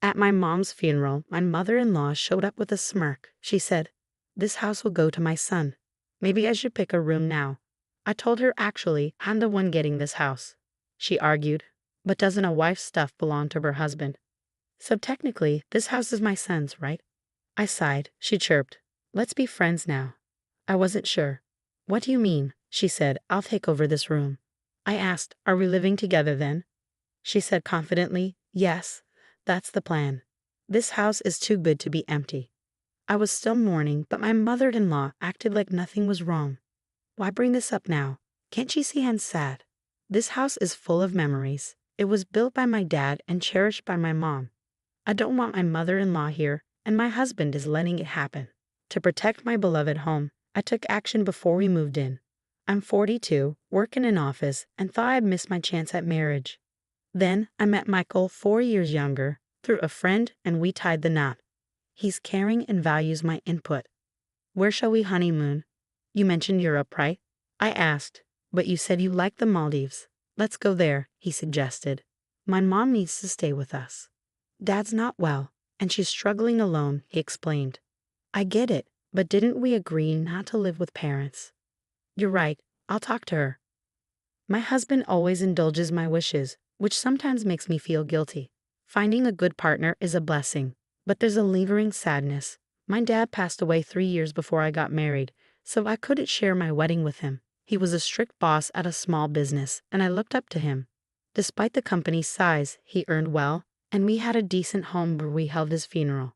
At my mom's funeral, my mother-in-law showed up with a smirk. She said, "This house will go to my son. Maybe I should pick a room now." I told her actually, I'm the one getting this house. She argued, but doesn't a wife's stuff belong to her husband? So technically, this house is my son's, right? I sighed. She chirped, "Let's be friends now." I wasn't sure. "What do you mean?" She said, "I'll take over this room." I asked, "Are we living together then?" She said confidently, "Yes, that's the plan. This house is too good to be empty." I was still mourning, but my mother-in-law acted like nothing was wrong. "Why bring this up now? Can't you see I'm sad? This house is full of memories. It was built by my dad and cherished by my mom. I don't want my mother-in-law here, and my husband is letting it happen." To protect my beloved home, I took action before we moved in. I'm 42, work in an office, and thought I'd miss my chance at marriage. Then I met Michael, 4 years younger, through a friend, and we tied the knot. He's caring and values my input. "Where shall we honeymoon? You mentioned Europe, right?" I asked, "But you said you liked the Maldives." "Let's go there," he suggested. "My mom needs to stay with us. Dad's not well, and she's struggling alone," he explained. "I get it, but didn't we agree not to live with parents?" "You're right, I'll talk to her." My husband always indulges my wishes, which sometimes makes me feel guilty. Finding a good partner is a blessing, but there's a lingering sadness. My dad passed away 3 years before I got married, so I couldn't share my wedding with him. He was a strict boss at a small business, and I looked up to him. Despite the company's size, he earned well, and we had a decent home where we held his funeral.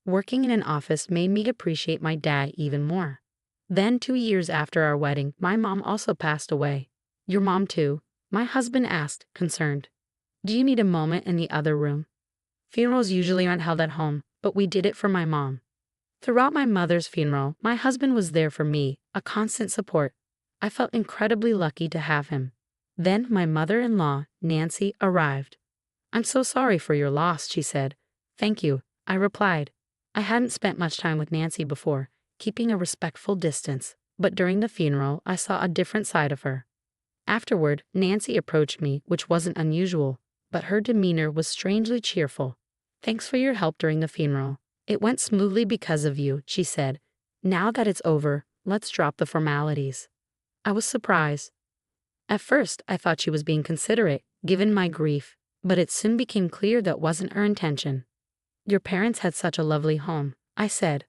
Working in an office made me appreciate my dad even more. Then 2 years after our wedding, my mom also passed away. "Your mom too?" my husband asked, concerned. "Do you need a moment in the other room?" Funerals usually aren't held at home, but we did it for my mom. Throughout my mother's funeral, my husband was there for me, a constant support. I felt incredibly lucky to have him. Then my mother-in-law, Nancy, arrived. "I'm so sorry for your loss," she said. "Thank you," I replied. I hadn't spent much time with Nancy before, keeping a respectful distance, but during the funeral, I saw a different side of her. Afterward, Nancy approached me, which wasn't unusual, but her demeanor was strangely cheerful. "Thanks for your help during the funeral. It went smoothly because of you," she said. "Now that it's over, let's drop the formalities." I was surprised. At first, I thought she was being considerate, given my grief, but it soon became clear that wasn't her intention. "Your parents had such a lovely home," I said.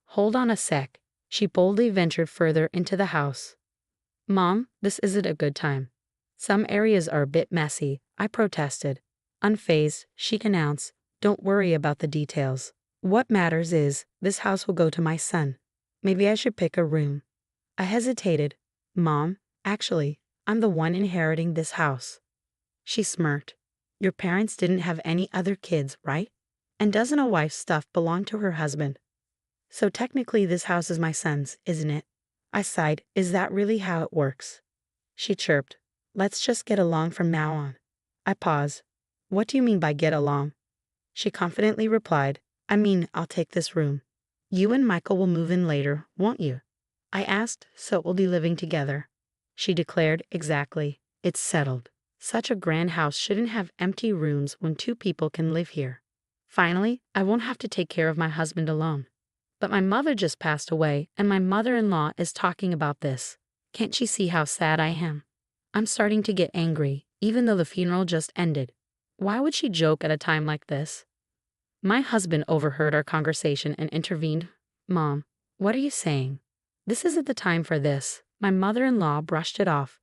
"Hold on a sec." She boldly ventured further into the house. "Mom, this isn't a good time. Some areas are a bit messy," I protested. Unfazed, she announced, "Don't worry about the details. What matters is, this house will go to my son. Maybe I should pick a room." I hesitated. "Mom, actually, I'm the one inheriting this house." She smirked. "Your parents didn't have any other kids, right? And doesn't a wife's stuff belong to her husband? So technically this house is my son's, isn't it?" I sighed. "Is that really how it works?" She chirped. "Let's just get along from now on." I paused. "What do you mean by get along?" She confidently replied, "I mean, I'll take this room. You and Michael will move in later, won't you?" I asked, "So we'll be living together?" She declared, "Exactly. It's settled. Such a grand house shouldn't have empty rooms when 2 people can live here. Finally, I won't have to take care of my husband alone. But my mother just passed away, and my mother-in-law is talking about this. Can't she see how sad I am?" I'm starting to get angry, even though the funeral just ended. Why would she joke at a time like this? My husband overheard our conversation and intervened. "Mom, what are you saying? This isn't the time for this." My mother-in-law brushed it off.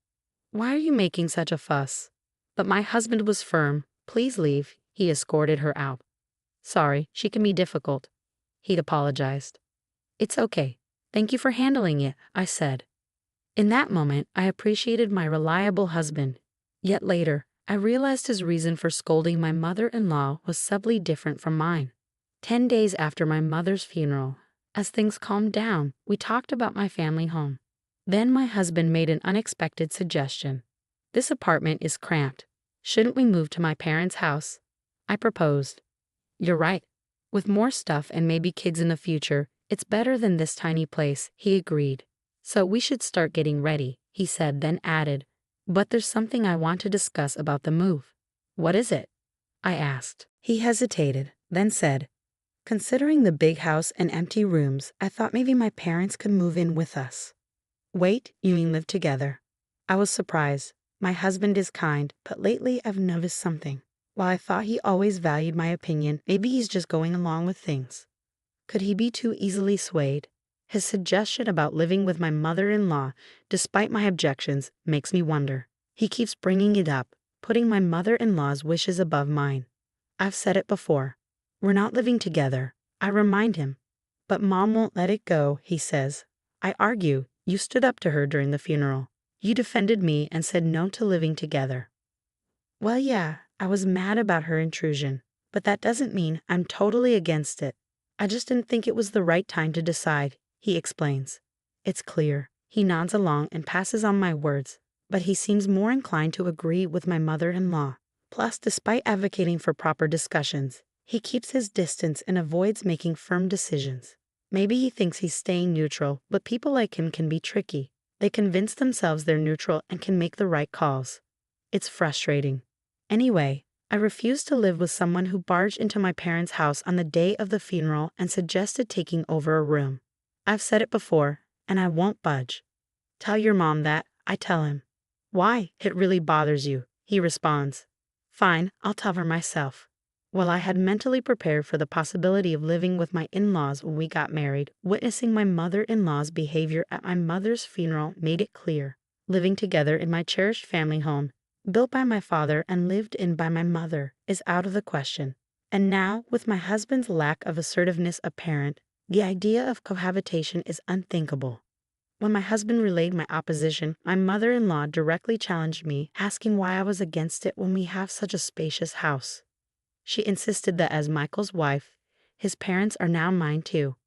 "Why are you making such a fuss?" But my husband was firm. "Please leave." He escorted her out. "Sorry, she can be difficult." He'd apologized. "It's okay. Thank you for handling it," I said. In that moment, I appreciated my reliable husband. Yet later, I realized his reason for scolding my mother-in-law was subtly different from mine. 10 days after my mother's funeral, as things calmed down, we talked about my family home. Then my husband made an unexpected suggestion. "This apartment is cramped. Shouldn't we move to my parents' house?" I proposed. "You're right. With more stuff and maybe kids in the future, it's better than this tiny place," he agreed. "So we should start getting ready," he said, then added, "But there's something I want to discuss about the move." "What is it?" I asked. He hesitated, then said, "Considering the big house and empty rooms, I thought maybe my parents could move in with us." "Wait, you mean live together?" I was surprised. My husband is kind, but lately I've noticed something. While I thought he always valued my opinion, maybe he's just going along with things. Could he be too easily swayed? His suggestion about living with my mother-in-law, despite my objections, makes me wonder. He keeps bringing it up, putting my mother-in-law's wishes above mine. I've said it before. We're not living together, I remind him. But Mom won't let it go, he says. I argue. You stood up to her during the funeral. You defended me and said no to living together. Well, yeah, I was mad about her intrusion, but that doesn't mean I'm totally against it. I just didn't think it was the right time to decide, he explains. It's clear. He nods along and passes on my words, but he seems more inclined to agree with my mother-in-law. Plus, despite advocating for proper discussions, he keeps his distance and avoids making firm decisions. Maybe he thinks he's staying neutral, but people like him can be tricky. They convince themselves they're neutral and can make the right calls. It's frustrating. Anyway, I refused to live with someone who barged into my parents' house on the day of the funeral and suggested taking over a room. I've said it before, and I won't budge. Tell your mom that, I tell him. Why? It really bothers you, he responds. Fine, I'll tell her myself. Well, I had mentally prepared for the possibility of living with my in-laws when we got married. Witnessing my mother-in-law's behavior at my mother's funeral made it clear. Living together in my cherished family home, built by my father and lived in by my mother, is out of the question. And now, with my husband's lack of assertiveness apparent, the idea of cohabitation is unthinkable. When my husband relayed my opposition, my mother-in-law directly challenged me, asking why I was against it when we have such a spacious house. She insisted that as Michael's wife, his parents are now mine too.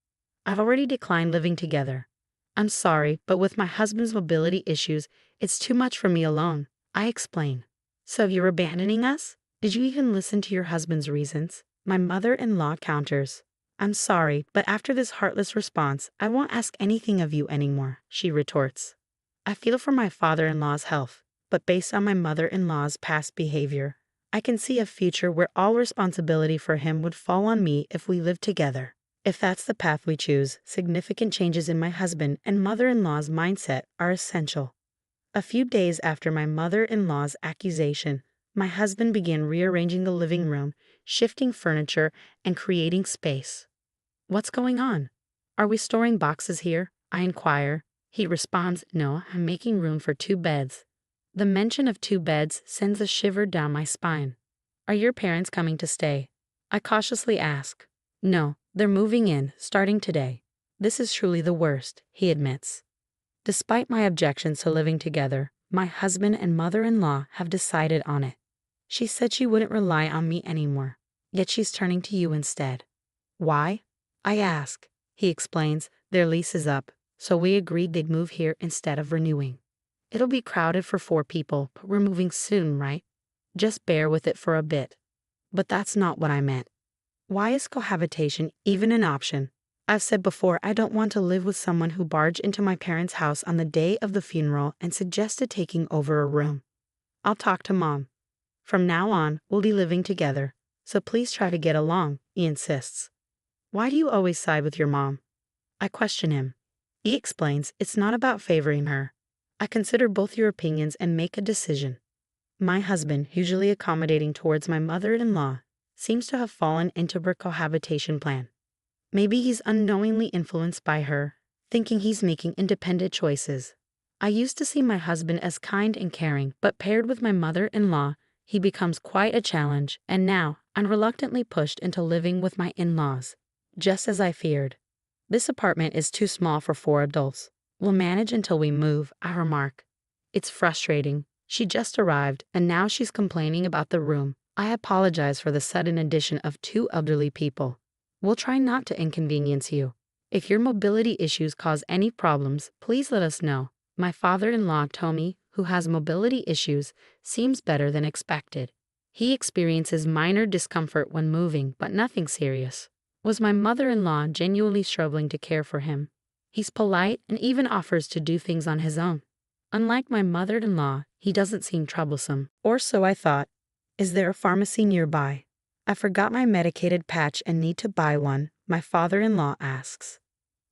I've already declined living together. I'm sorry, but with my husband's mobility issues, it's too much for me alone, I explain. So you're abandoning us? Did you even listen to your husband's reasons? My mother-in-law counters. I'm sorry, but after this heartless response, I won't ask anything of you anymore, she retorts. I feel for my father-in-law's health, but based on my mother-in-law's past behavior, I can see a future where all responsibility for him would fall on me if we lived together. If that's the path we choose, significant changes in my husband and mother-in-law's mindset are essential. A few days after my mother-in-law's accusation, my husband began rearranging the living room, shifting furniture, and creating space. What's going on? Are we storing boxes here? I inquire. He responds, no, I'm making room for 2 beds. The mention of 2 beds sends a shiver down my spine. Are your parents coming to stay? I cautiously ask. No, they're moving in, starting today. This is truly the worst, he admits. Despite my objections to living together, my husband and mother-in-law have decided on it. She said she wouldn't rely on me anymore, yet she's turning to you instead. Why? I ask. He explains, their lease is up, so we agreed they'd move here instead of renewing. It'll be crowded for 4 people, but we're moving soon, right? Just bear with it for a bit. But that's not what I meant. Why is cohabitation even an option? I've said before I don't want to live with someone who barged into my parents' house on the day of the funeral and suggested taking over a room. I'll talk to Mom. From now on, we'll be living together, so please try to get along, he insists. Why do you always side with your mom? I question him. He explains it's not about favoring her. I consider both your opinions and make a decision. My husband, usually accommodating towards my mother-in-law, seems to have fallen into her cohabitation plan. Maybe he's unknowingly influenced by her, thinking he's making independent choices. I used to see my husband as kind and caring, but paired with my mother-in-law, he becomes quite a challenge, and now I'm reluctantly pushed into living with my in-laws, just as I feared. This apartment is too small for 4 adults. We'll manage until we move, I remark. It's frustrating. She just arrived, and now she's complaining about the room. I apologize for the sudden addition of 2 elderly people. We'll try not to inconvenience you. If your mobility issues cause any problems, please let us know. My father-in-law, Tommy, who has mobility issues, seems better than expected. He experiences minor discomfort when moving, but nothing serious. Was my mother-in-law genuinely struggling to care for him? He's polite and even offers to do things on his own. Unlike my mother-in-law, he doesn't seem troublesome, or so I thought. Is there a pharmacy nearby? I forgot my medicated patch and need to buy one, my father-in-law asks.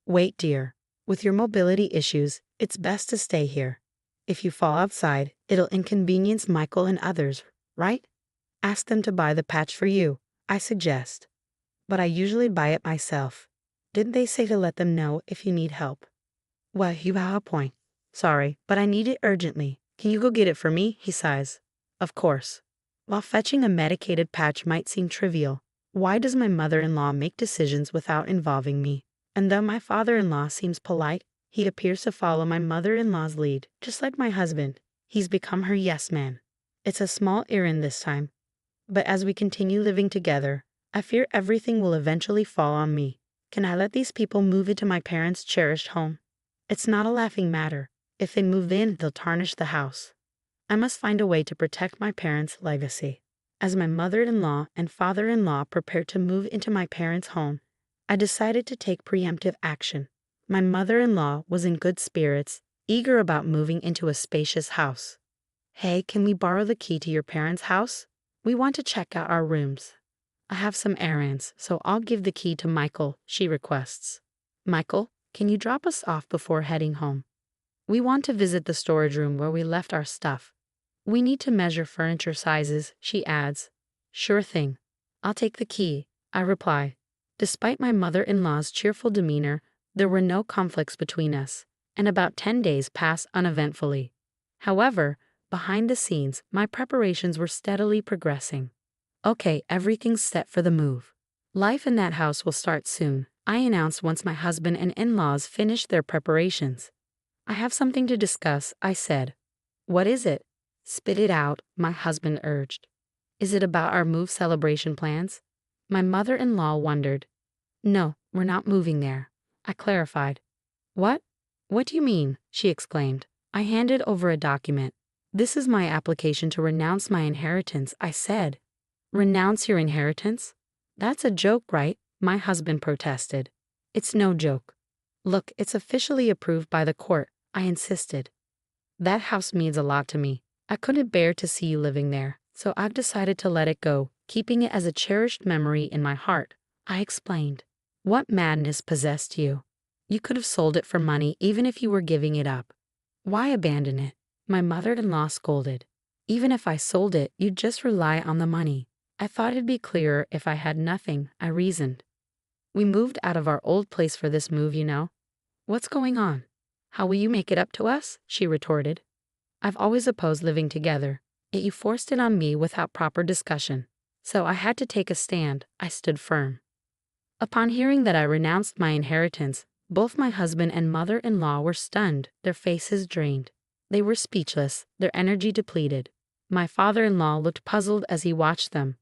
Wait, dear. With your mobility issues, it's best to stay here. If you fall outside, it'll inconvenience Michael and others, right? Ask them to buy the patch for you, I suggest. But I usually buy it myself. Didn't they say to let them know if you need help? Well, you have a point. Sorry, but I need it urgently. Can you go get it for me? He sighs. Of course. While fetching a medicated patch might seem trivial, why does my mother-in-law make decisions without involving me? And though my father-in-law seems polite, he appears to follow my mother-in-law's lead. Just like my husband, he's become her yes man. It's a small errand this time. But as we continue living together, I fear everything will eventually fall on me. Can I let these people move into my parents' cherished home? It's not a laughing matter. If they move in, they'll tarnish the house. I must find a way to protect my parents' legacy. As my mother-in-law and father-in-law prepared to move into my parents' home, I decided to take preemptive action. My mother-in-law was in good spirits, eager about moving into a spacious house. Hey, can we borrow the key to your parents' house? We want to check out our rooms. I have some errands, so I'll give the key to Michael, she requests. Michael, can you drop us off before heading home? We want to visit the storage room where we left our stuff. We need to measure furniture sizes, she adds. Sure thing. I'll take the key, I reply. Despite my mother-in-law's cheerful demeanor, there were no conflicts between us, and about 10 days passed uneventfully. However, behind the scenes, my preparations were steadily progressing. Okay, everything's set for the move. Life in that house will start soon, I announced once my husband and in-laws finished their preparations. I have something to discuss, I said. What is it? Spit it out, my husband urged. Is it about our move celebration plans? My mother-in-law wondered. No, we're not moving there, I clarified. What? What do you mean? She exclaimed. I handed over a document. This is my application to renounce my inheritance, I said. Renounce your inheritance? That's a joke, right? My husband protested. It's no joke. Look, it's officially approved by the court, I insisted. That house means a lot to me. I couldn't bear to see you living there, so I've decided to let it go, keeping it as a cherished memory in my heart, I explained. What madness possessed you? You could have sold it for money even if you were giving it up. Why abandon it? My mother-in-law scolded. Even if I sold it, you'd just rely on the money. I thought it'd be clearer if I had nothing, I reasoned. We moved out of our old place for this move, you know. What's going on? How will you make it up to us? She retorted. I've always opposed living together, yet you forced it on me without proper discussion. So I had to take a stand. I stood firm. Upon hearing that I renounced my inheritance, both my husband and mother-in-law were stunned, their faces drained. They were speechless, their energy depleted. My father-in-law looked puzzled as he watched them.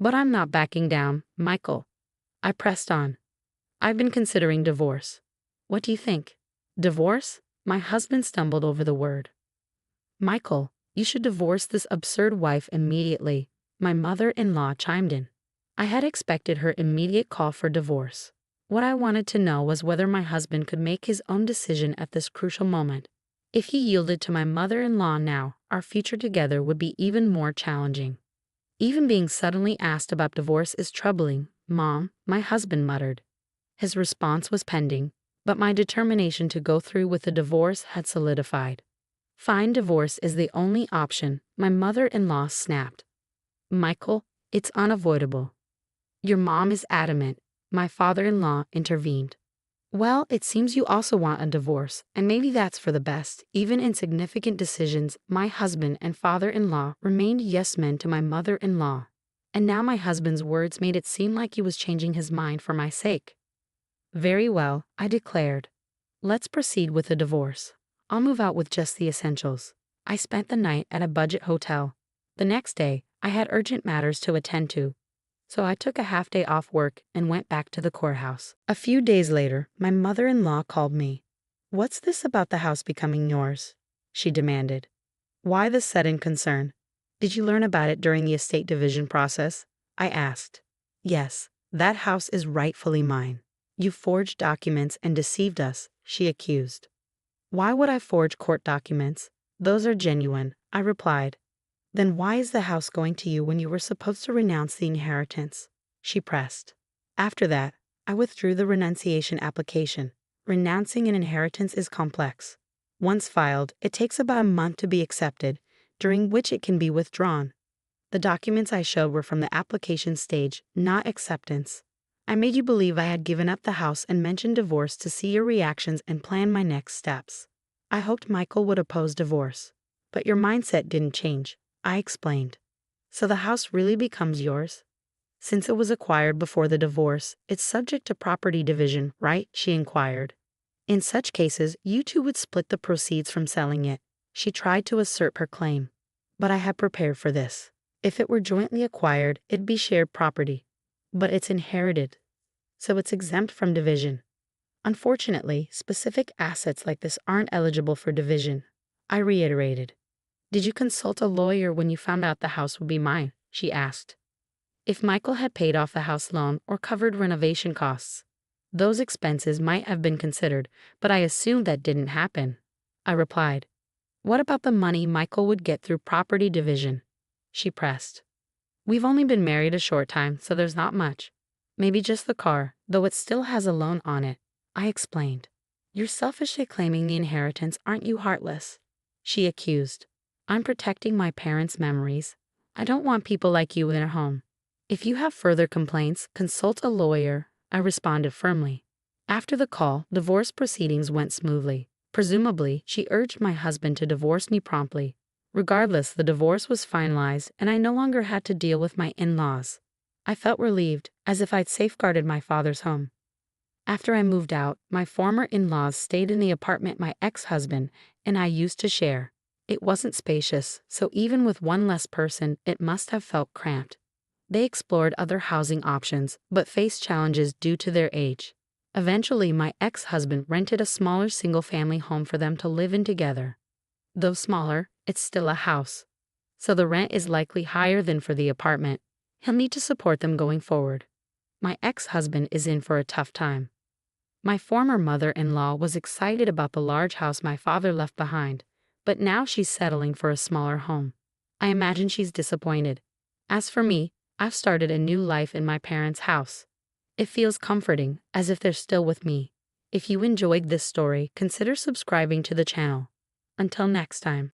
But I'm not backing down, Michael. I pressed on. I've been considering divorce. What do you think? Divorce? My husband stumbled over the word. Michael, you should divorce this absurd wife immediately, my mother-in-law chimed in. I had expected her immediate call for divorce. What I wanted to know was whether my husband could make his own decision at this crucial moment. If he yielded to my mother-in-law now, our future together would be even more challenging. Even being suddenly asked about divorce is troubling, Mom, my husband muttered. His response was pending, but my determination to go through with the divorce had solidified. Fine, divorce is the only option, my mother-in-law snapped. Michael, it's unavoidable. Your mom is adamant, my father-in-law intervened. Well, it seems you also want a divorce, and maybe that's for the best. Even in significant decisions, my husband and father-in-law remained yes-men to my mother-in-law. And now my husband's words made it seem like he was changing his mind for my sake. Very well, I declared. Let's proceed with the divorce. I'll move out with just the essentials. I spent the night at a budget hotel. The next day, I had urgent matters to attend to, so I took a half-day off work and went back to the courthouse. A few days later, my mother-in-law called me. What's this about the house becoming yours? She demanded. Why the sudden concern? Did you learn about it during the estate division process? I asked. Yes, that house is rightfully mine. You forged documents and deceived us, she accused. Why would I forge court documents? Those are genuine, I replied. Then why is the house going to you when you were supposed to renounce the inheritance? She pressed. After that, I withdrew the renunciation application. Renouncing an inheritance is complex. Once filed, it takes about a month to be accepted, during which it can be withdrawn. The documents I showed were from the application stage, not acceptance. I made you believe I had given up the house and mentioned divorce to see your reactions and plan my next steps. I hoped Michael would oppose divorce. But your mindset didn't change, I explained. So the house really becomes yours? Since it was acquired before the divorce, it's subject to property division, right? She inquired. In such cases, you two would split the proceeds from selling it. She tried to assert her claim. But I had prepared for this. If it were jointly acquired, it'd be shared property. But it's inherited, so it's exempt from division. Unfortunately, specific assets like this aren't eligible for division. I reiterated. Did you consult a lawyer when you found out the house would be mine? She asked. If Michael had paid off the house loan or covered renovation costs, those expenses might have been considered, but I assumed that didn't happen. I replied. What about the money Michael would get through property division? She pressed. We've only been married a short time, so there's not much. Maybe just the car, though it still has a loan on it. I explained. You're selfishly claiming the inheritance, aren't you, heartless? She accused. I'm protecting my parents' memories. I don't want people like you in their home. If you have further complaints, consult a lawyer, I responded firmly. After the call, divorce proceedings went smoothly. Presumably, she urged my husband to divorce me promptly. Regardless, the divorce was finalized, and I no longer had to deal with my in-laws. I felt relieved, as if I'd safeguarded my father's home. After I moved out, my former in-laws stayed in the apartment my ex-husband and I used to share. It wasn't spacious, so even with one less person, it must have felt cramped. They explored other housing options, but faced challenges due to their age. Eventually, my ex-husband rented a smaller single-family home for them to live in together. Though smaller, it's still a house, so the rent is likely higher than for the apartment. He'll need to support them going forward. My ex-husband is in for a tough time. My former mother-in-law was excited about the large house my father left behind, but now she's settling for a smaller home. I imagine she's disappointed. As for me, I've started a new life in my parents' house. It feels comforting, as if they're still with me. If you enjoyed this story, consider subscribing to the channel. Until next time.